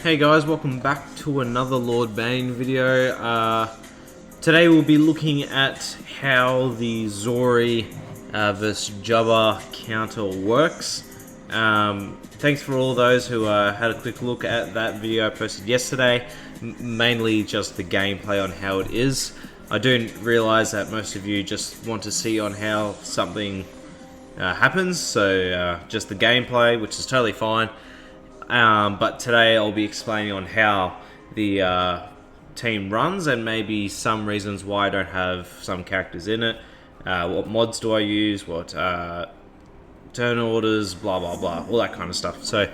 Hey guys, welcome back to another Lord Bane video. Today we'll be looking at how the Zorii vs Jabba counter works. Thanks for all those who had a quick look at that video I posted yesterday, mainly just the gameplay on how it is. I do realise that most of you just want to see on how something happens, so just the gameplay, which is totally fine. But today I'll be explaining on how the team runs and maybe some reasons why I don't have some characters in it. What mods do I use, what turn orders, blah blah blah, all that kind of stuff. So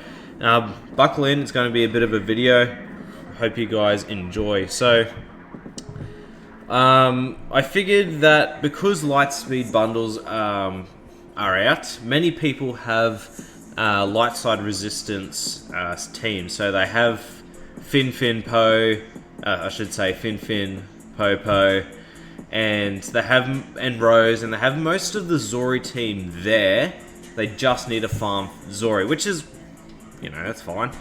buckle in, it's going to be a bit of a video. Hope you guys enjoy. So I figured that because Lightspeed bundles are out, many people have light side resistance team. So they have Fin Po, I should say Fin Po, and they have Rose, and they have most of the Zorii team there. They just need to farm Zorii, which is, you know, that's fine.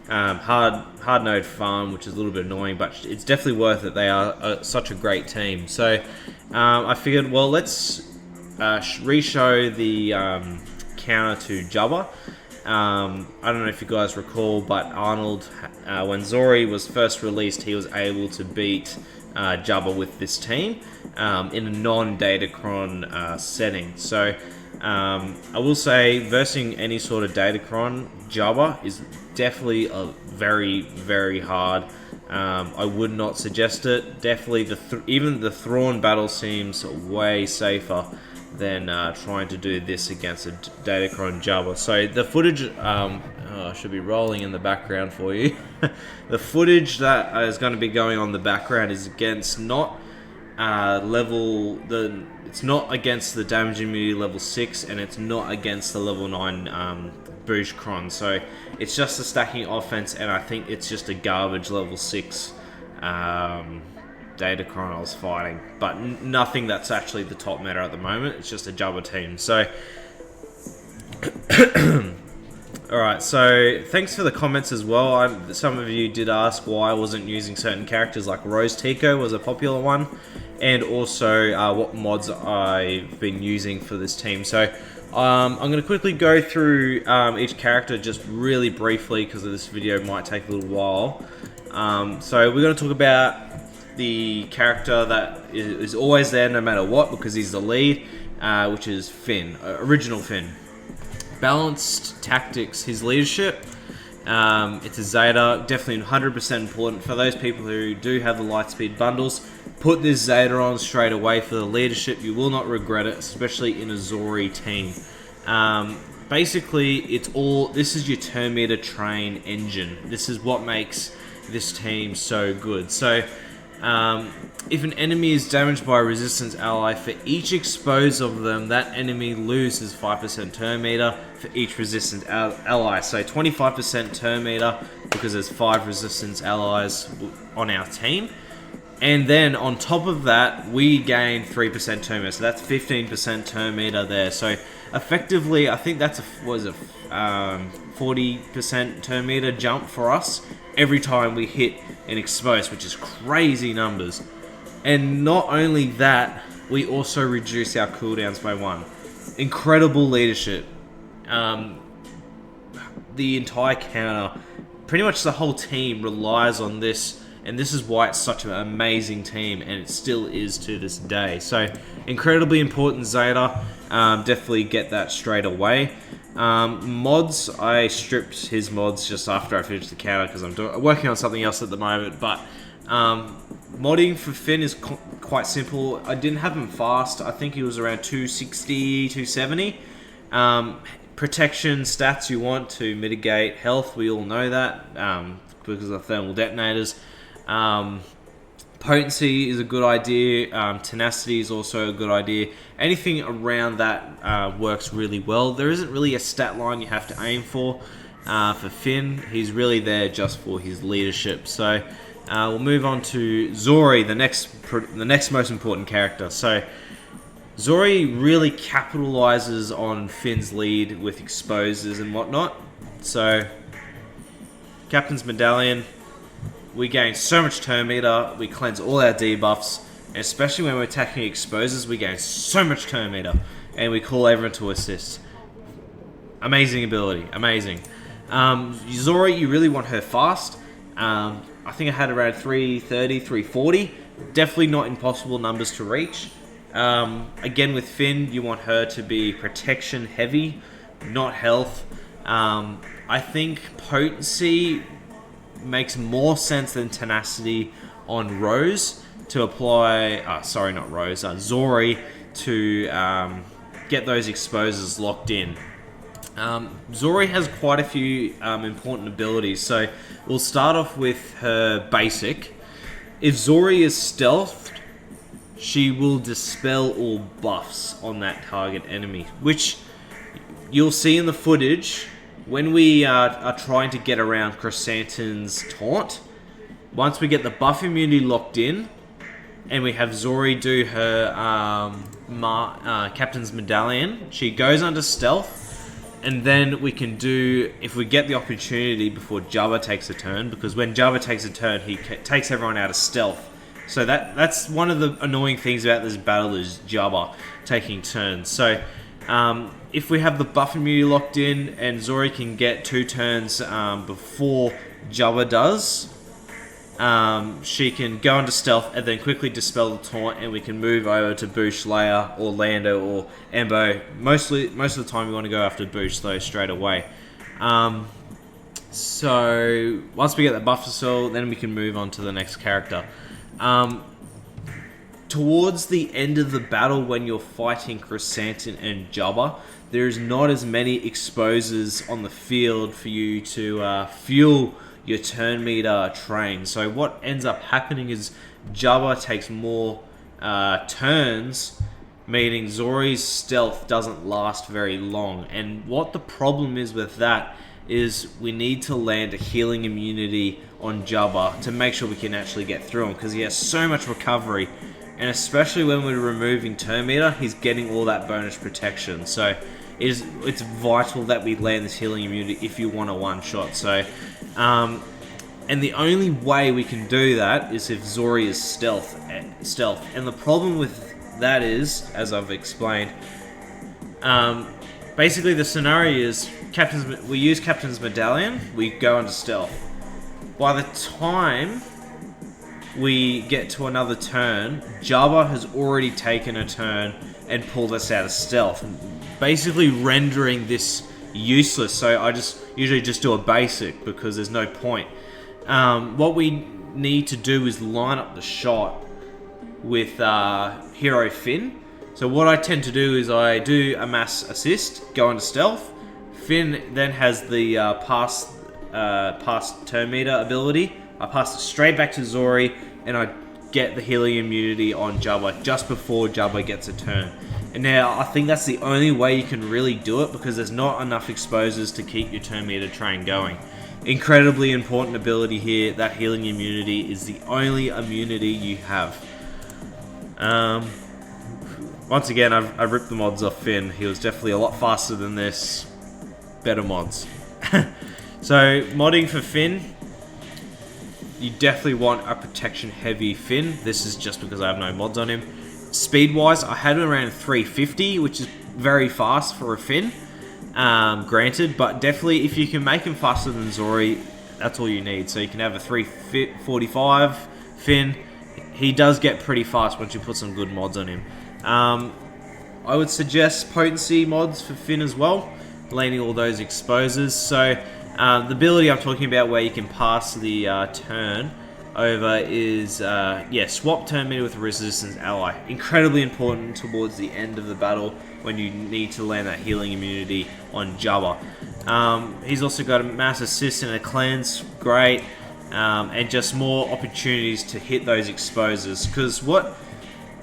Hard node farm, which is a little bit annoying, but it's definitely worth it. They are such a great team. So I figured, well, let's re-show the counter to Jabba. I don't know if you guys recall, but Arnold, when Zorii was first released, he was able to beat Jabba with this team in a non-Datacron setting. So I will say, versing any sort of Datacron, Jabba is definitely very, very hard. I would not suggest it. Definitely, even the Thrawn battle seems way safer than trying to do this against a Datacron Jabba. So the footage should be rolling in the background for you. The footage that is going to be going on in the background is against not it's not against the damage immunity level 6, and it's not against the level 9 Bouchkron. So it's just a stacking offense, and I think it's just a garbage level 6 Datacron I was fighting, but nothing that's actually the top meta at the moment. It's just a Jabba team. So alright, so thanks for the comments as well. Some of you did ask why I wasn't using certain characters, like Rose Tico was a popular one, and also what mods I've been using for this team. So I'm going to quickly go through each character just really briefly, because this video might take a little while. So we're going to talk about the character that is always there no matter what, because he's the lead, which is Finn, original Finn. Balanced tactics, his leadership. It's a Zeta, definitely 100% important for those people who do have the Lightspeed bundles. Put this Zeta on straight away for the leadership. You will not regret it, especially in a Zorii team. Basically, this is your turn meter train engine. This is what makes this team so good. So if an enemy is damaged by a resistance ally, for each expose of them, that enemy loses 5% turn meter for each resistance ally. So 25% turn meter because there's 5 resistance allies on our team. And then on top of that, we gain 3% turn meter. So that's 15% turn meter there. So effectively, I think that's a 40% turn meter jump for us every time we hit an expose, which is crazy numbers. And not only that, we also reduce our cooldowns by 1. Incredible leadership. The entire counter, pretty much the whole team relies on this, and this is why it's such an amazing team, and it still is to this day. So incredibly important Zeta. Definitely get that straight away. Mods, I stripped his mods just after I finished the counter because I'm working on something else at the moment. But modding for Finn is quite simple. I didn't have him fast. I think he was around 260, 270. Protection stats you want to mitigate health, we all know that, because of thermal detonators. Potency is a good idea. Tenacity is also a good idea. Anything around that works really well. There isn't really a stat line you have to aim for Finn. He's really there just for his leadership. So we'll move on to Zorii, the next most important character. So Zorii really capitalizes on Finn's lead with exposes and whatnot. So Captain's Medallion, we gain so much turn meter, we cleanse all our debuffs, and especially when we're attacking exposers, we gain so much turn meter, and we call everyone to assist. Amazing ability, amazing. Zorii, you really want her fast. I think I had around 330, 340. Definitely not impossible numbers to reach. Again, with Finn, you want her to be protection heavy, not health. I think potency makes more sense than tenacity on Rose to apply. Sorry, not Rose. Zorii to get those exposers locked in. Zorii has quite a few important abilities, so we'll start off with her basic. If Zorii is stealthed, she will dispel all buffs on that target enemy, which you'll see in the footage when we are trying to get around Chrysanthemum's taunt. Once we get the buff immunity locked in, and we have Zorii do her Captain's Medallion, she goes under stealth, and then we can do, if we get the opportunity before Jabba takes a turn, because when Jabba takes a turn, he takes everyone out of stealth. So that's one of the annoying things about this battle is Jabba taking turns. So if we have the buff immunity locked in and Zorii can get 2 turns before Jabba does, she can go into stealth and then quickly dispel the taunt, and we can move over to Boosh, Leia, or Lando, or Embo. Most of the time we want to go after Boosh though straight away. So once we get that buffer cell, then we can move on to the next character. Towards the end of the battle, when you're fighting Chrysanthemum and Jabba, there's not as many exposers on the field for you to fuel your turn meter train. So what ends up happening is Jabba takes more turns, meaning Zorii's stealth doesn't last very long. And what the problem is with that is we need to land a healing immunity on Jabba to make sure we can actually get through him, because he has so much recovery, and especially when we're removing turn meter, he's getting all that bonus protection. So it's vital that we land this healing immunity if you want a one-shot. So and the only way we can do that is if Zorii is stealth. And the problem with that is, as I've explained, basically the scenario is we use Captain's Medallion, we go into stealth. By the time we get to another turn, Jabba has already taken a turn and pulled us out of stealth, basically rendering this useless. So I usually just do a basic because there's no point. What we need to do is line up the shot with Hero Finn. So what I tend to do is I do a mass assist, go into stealth. Finn then has the pass turn meter ability. I pass it straight back to Zorii, and I get the healing immunity on Jabba just before Jabba gets a turn. And now I think that's the only way you can really do it, because there's not enough exposures to keep your turn meter train going. Incredibly important ability here. That healing immunity is the only immunity you have. Once again, I ripped the mods off Finn. He was definitely a lot faster than this. Better mods. So modding for Finn, you definitely want a protection heavy Finn. This is just because I have no mods on him. Speed wise, I had him around 350, which is very fast for a Finn. Granted, but definitely if you can make him faster than Zorii, that's all you need. So you can have a 345 Finn. He does get pretty fast once you put some good mods on him. I would suggest potency mods for Finn as well, landing all those exposers. So the ability I'm talking about where you can pass the turn over is, swap turn meter with a resistance ally. Incredibly important towards the end of the battle when you need to land that healing immunity on Jabba. He's also got a mass assist and a cleanse, great, and just more opportunities to hit those exposers. Because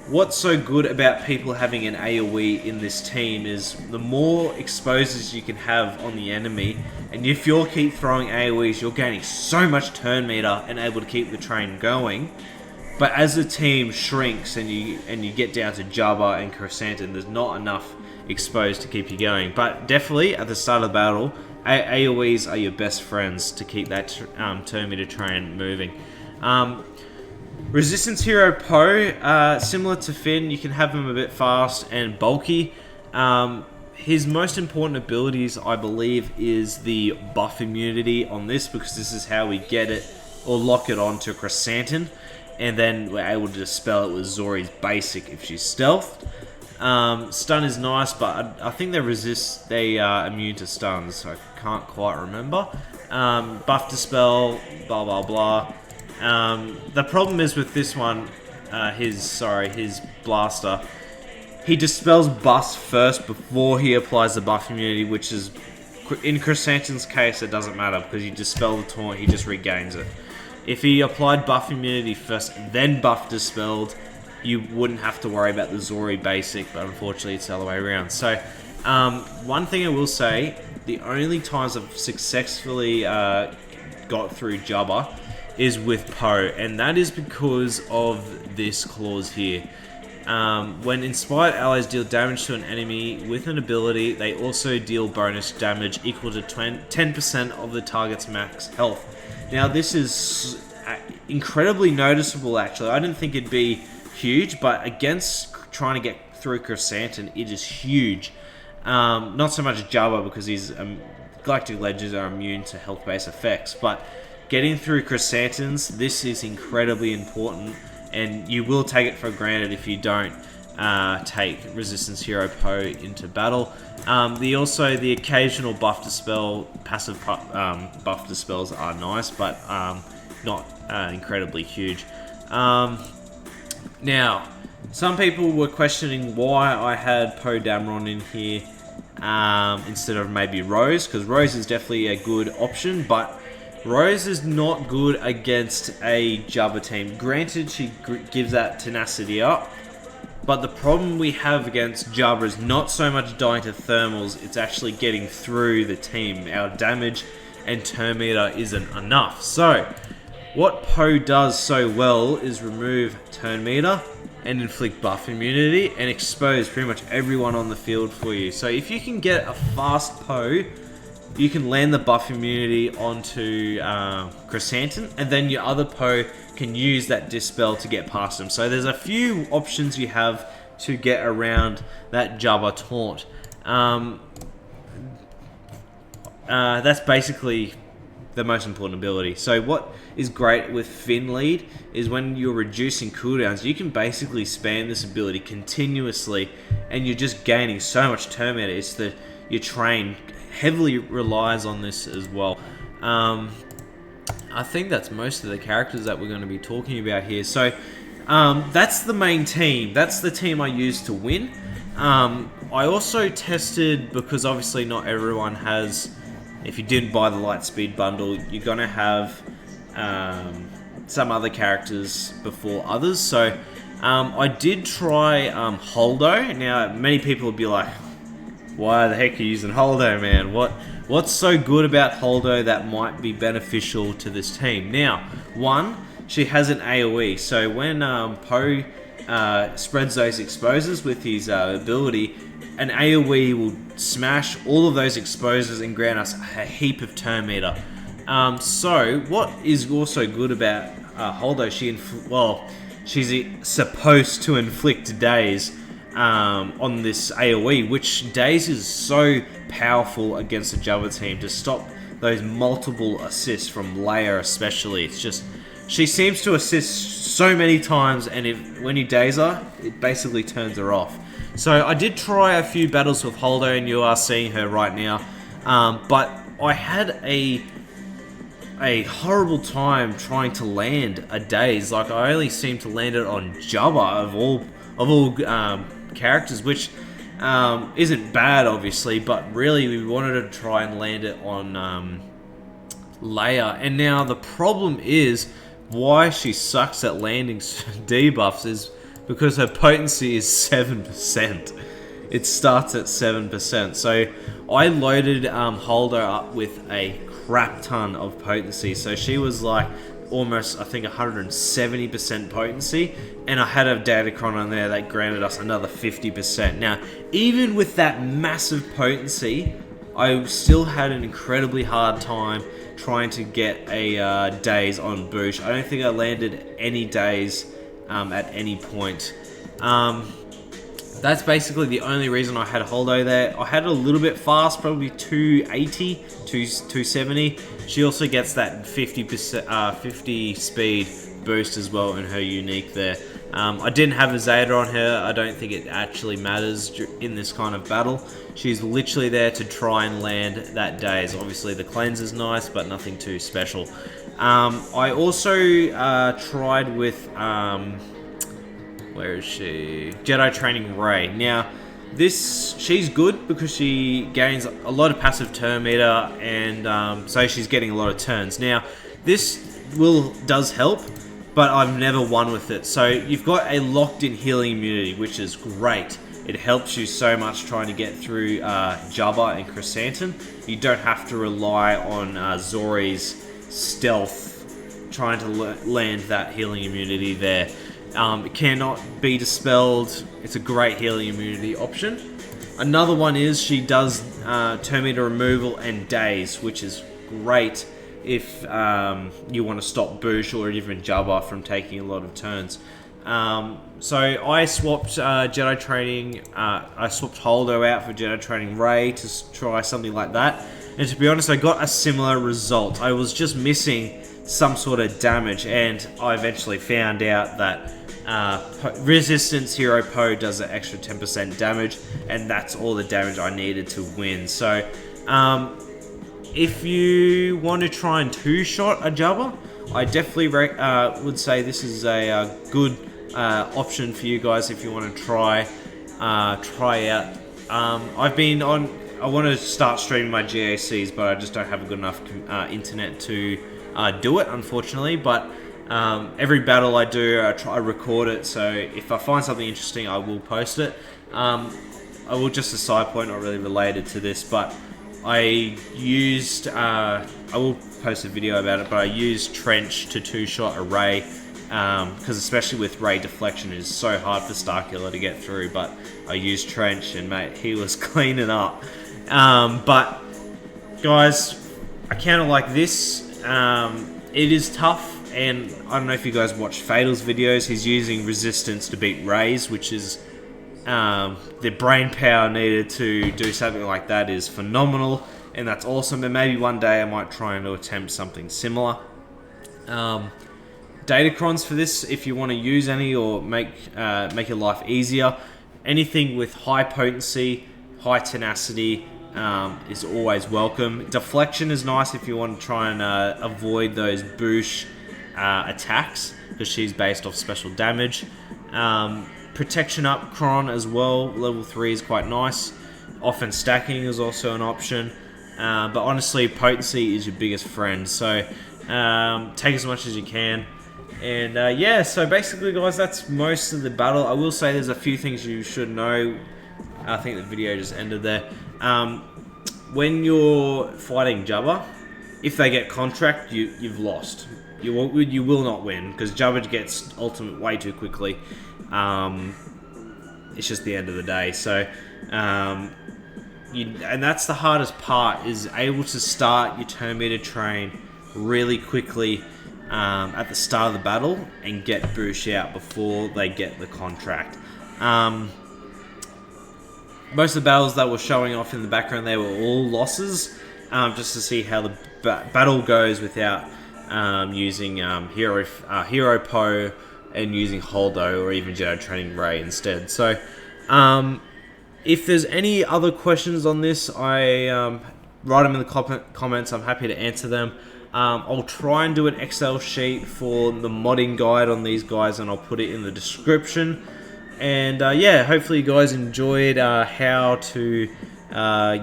what's so good about people having an AoE in this team is the more exposures you can have on the enemy, and if you keep throwing AoEs, you're gaining so much turn meter and able to keep the train going. But as the team shrinks and you get down to Jabba and Chrysanthemum, there's not enough exposed to keep you going. But definitely at the start of the battle, AoEs are your best friends to keep that turn meter train moving. Resistance Hero Poe, similar to Finn, you can have him a bit fast and bulky. His most important abilities, I believe, is the buff immunity on this, because this is how we get it or lock it onto Chrysanthemum, and then we're able to dispel it with Zori's basic if she's stealthed. Stun is nice, but I think they are immune to stuns, so I can't quite remember. Buff dispel, blah blah blah. The problem is with this one, his blaster, he dispels buffs first before he applies the buff immunity, which is, in Chrysanthemum's case, it doesn't matter, because you dispel the taunt, he just regains it. If he applied buff immunity first, then buff dispelled, you wouldn't have to worry about the Zori basic, but unfortunately it's the other way around. So, one thing I will say, the only times I've successfully got through Jabba is with Poe, and that is because of this clause here. When inspired allies deal damage to an enemy with an ability, they also deal bonus damage equal to 10% of the target's max health. Now this is incredibly noticeable actually. I didn't think it'd be huge, but against trying to get through Chrysanthemum, it is huge. Not so much Jabba, because his Galactic Legends are immune to health-based effects, but getting through Chrysanthemums, this is incredibly important, and you will take it for granted if you don't take Resistance Hero Poe into battle. The occasional buff dispel, passive buff dispels are nice, but not incredibly huge. Now, some people were questioning why I had Poe Dameron in here instead of maybe Rose, because Rose is definitely a good option, but Rose is not good against a Jabba team. Granted, she gives that tenacity up, but the problem we have against Jabba is not so much dying to thermals, it's actually getting through the team. Our damage and turn meter isn't enough. So, what Poe does so well is remove turn meter and inflict buff immunity and expose pretty much everyone on the field for you. So if you can get a fast Poe, you can land the buff immunity onto Chrysanthemum, and then your other Poe can use that dispel to get past him. So there's a few options you have to get around that Jabba taunt. That's basically the most important ability. So what is great with Finn lead is when you're reducing cooldowns, you can basically spam this ability continuously, and you're just gaining so much turn meter. It's that your train heavily relies on this as well. I think that's most of the characters that we're going to be talking about here. So that's the main team. That's the team I used to win. I also tested, because obviously not everyone has, if you didn't buy the Lightspeed bundle, you're going to have some other characters before others. So I did try Holdo. Now, many people would be like, why the heck are you using Holdo, man? What's so good about Holdo that might be beneficial to this team? Now, one, she has an AoE. So when Poe spreads those exposes with his ability, an AoE will smash all of those exposes and grant us a heap of turn meter. So what is also good about Holdo, she's supposed to inflict daze on this AoE, which daze is so powerful against the Jabba team to stop those multiple assists from Leia especially. It's just, she seems to assist so many times, and when you daze her, it basically turns her off. So I did try a few battles with Holdo, and you are seeing her right now, but I had a horrible time trying to land a daze. Like, I only seemed to land it on Jabba of all characters, which isn't bad obviously, but really we wanted to try and land it on Leia. And now the problem is why she sucks at landing debuffs is because her potency is 7%. It starts at 7%. So I loaded Holdo up with a crap ton of potency. So she was like almost, I think, 170% potency, and I had a Datacron on there that granted us another 50%. Now, even with that massive potency, I still had an incredibly hard time trying to get a daze on Boosh. I don't think I landed any daze at any point. That's basically the only reason I had Holdo there. I had it a little bit fast, probably 280, 270. She also gets that 50 speed boost as well in her unique there. I didn't have a Zeta on her. I don't think it actually matters in this kind of battle. She's literally there to try and land that daze. Obviously the cleanse is nice, but nothing too special. I also tried with... where is she? Jedi Training Rey. Now, she's good because she gains a lot of passive turn meter, and so she's getting a lot of turns. Now, this does help, but I've never won with it. So you've got a locked-in healing immunity, which is great. It helps you so much trying to get through Jabba and Chrysanthemum. You don't have to rely on Zori's stealth trying to land that healing immunity there. It cannot be dispelled. It's a great healing immunity option. Another one is she does turn meter removal and daze, which is great if you want to stop Boosh or even Jabba from taking a lot of turns. So I swapped Jedi Training. I swapped Holdo out for Jedi Training Rey to try something like that. And to be honest, I got a similar result. I was just missing some sort of damage, and I eventually found out that Resistance Hero Poe does an extra 10% damage, and that's all the damage I needed to win. So if you want to try and two-shot a Jabba, I definitely would say this is a good option for you guys if you want to try out. I want to start streaming my GACs, but I just don't have a good enough internet to do it, unfortunately. But every battle I do, I record it, so if I find something interesting, I will post it. I will, just a side point, not really related to this, but I will post a video about it, but I used Trench to two-shot a Rey, because especially with Rey deflection, it is so hard for Starkiller to get through, but I used Trench, and mate, he was cleaning up. But guys, I counter like this. It is tough. And I don't know if you guys watch Fatal's videos, he's using resistance to beat Rey's, which is the brain power needed to do something like that is phenomenal, and that's awesome. And maybe one day I might try and attempt something similar. Datacrons for this, if you want to use any or make your life easier. Anything with high potency, high tenacity is always welcome. Deflection is nice if you want to try and avoid those Boosh attacks, because she's based off special damage. Protection up Kron as well, level 3 is quite nice. Often stacking is also an option, but honestly potency is your biggest friend, so take as much as you can. And yeah, so basically guys, that's most of the battle. I will say there's a few things you should know. I think the video just ended there. When you're fighting Jabba, if they get contract, you've lost. You will not win, because Jabba gets ultimate way too quickly. It's just the end of the day. So, and that's the hardest part, is able to start your turn meter train really quickly at the start of the battle and get Boosh out before they get the contract. Most of the battles that were showing off in the background, they were all losses, just to see how the battle goes without using Hero Poe and using Holdo or even Jedi Training Rey instead. So if there's any other questions on this, I write them in the comments. I'm happy to answer them. I'll try and do an Excel sheet for the modding guide on these guys, and I'll put it in the description. And yeah, hopefully you guys enjoyed how to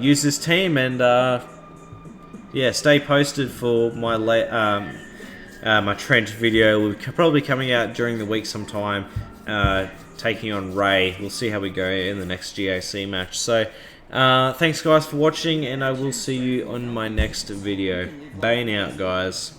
use this team, and yeah, stay posted for my my Trench video. Will probably coming out during the week sometime, taking on Rey. We'll see how we go in the next GAC match. So thanks guys for watching, and I will see you on my next video. BANE out, guys.